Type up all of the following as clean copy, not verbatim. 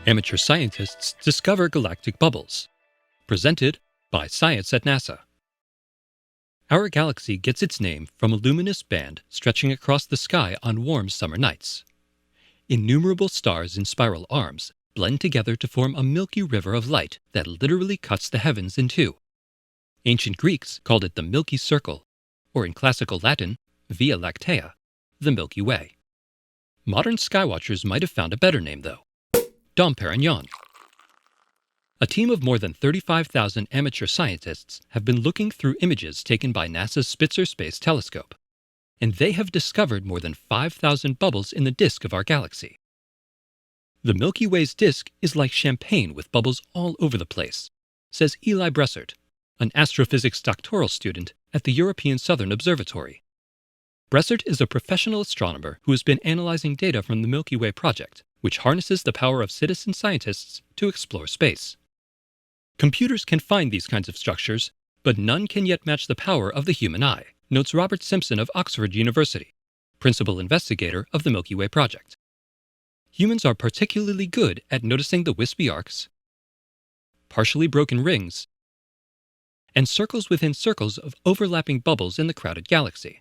Amateur scientists discover galactic bubbles. Presented by Science at NASA. Our galaxy gets its name from a luminous band stretching across the sky on warm summer nights. Innumerable stars in spiral arms blend together to form a milky river of light that literally cuts the heavens in two. Ancient Greeks called it the Milky Circle, or in classical Latin, Via Lactea, the Milky Way. Modern skywatchers might have found a better name, though: Dom Perignon. A team of more than 35,000 amateur scientists have been looking through images taken by NASA's Spitzer Space Telescope, and they have discovered more than 5,000 bubbles in the disk of our galaxy. The Milky Way's disk is like champagne with bubbles all over the place, says Eli Bressert, an astrophysics doctoral student at the European Southern Observatory. Bressert is a professional astronomer who has been analyzing data from the Milky Way project, which harnesses the power of citizen scientists to explore space. Computers can find these kinds of structures, but none can yet match the power of the human eye, notes Robert Simpson of Oxford University, principal investigator of the Milky Way project. Humans are particularly good at noticing the wispy arcs, partially broken rings, and circles within circles of overlapping bubbles in the crowded galaxy.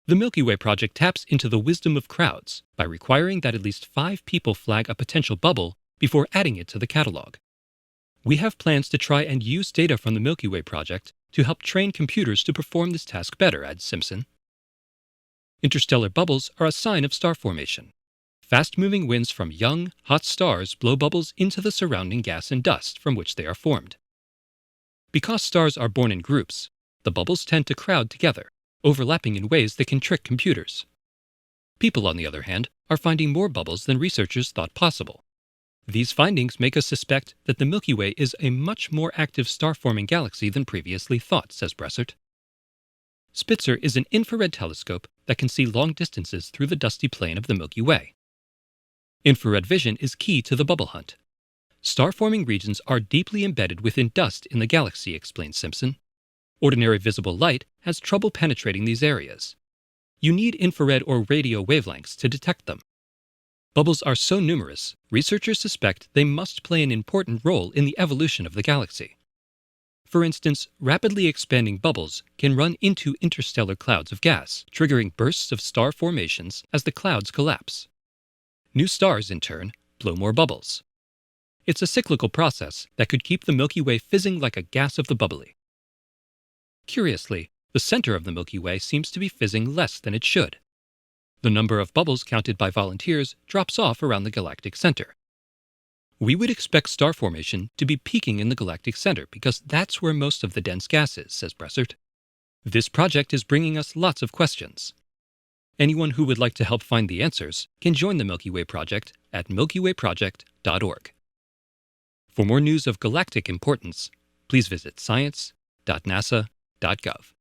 The Milky Way project taps into the wisdom of crowds by requiring that at least 5 people flag a potential bubble before adding it to the catalog. We have plans to try and use data from the Milky Way project to help train computers to perform this task better, adds Simpson. Interstellar bubbles are a sign of star formation. Fast-moving winds from young, hot stars blow bubbles into the surrounding gas and dust from which they are formed. Because stars are born in groups, the bubbles tend to crowd together, overlapping in ways that can trick computers. People, on the other hand, are finding more bubbles than researchers thought possible. These findings make us suspect that the Milky Way is a much more active star-forming galaxy than previously thought, says Bressert. Spitzer is an infrared telescope that can see long distances through the dusty plane of the Milky Way. Infrared vision is key to the bubble hunt. Star-forming regions are deeply embedded within dust in the galaxy, explains Simpson. Ordinary visible light has trouble penetrating these areas. You need infrared or radio wavelengths to detect them. Bubbles are so numerous, researchers suspect they must play an important role in the evolution of the galaxy. For instance, rapidly expanding bubbles can run into interstellar clouds of gas, triggering bursts of star formations as the clouds collapse. New stars, in turn, blow more bubbles. It's a cyclical process that could keep the Milky Way fizzing like a gas of the bubbly. Curiously, the center of the Milky Way seems to be fizzing less than it should. The number of bubbles counted by volunteers drops off around the galactic center. We would expect star formation to be peaking in the galactic center because that's where most of the dense gas is, says Bressert. This project is bringing us lots of questions. Anyone who would like to help find the answers can join the Milky Way project at milkywayproject.org. For more news of galactic importance, please visit science.nasa.gov.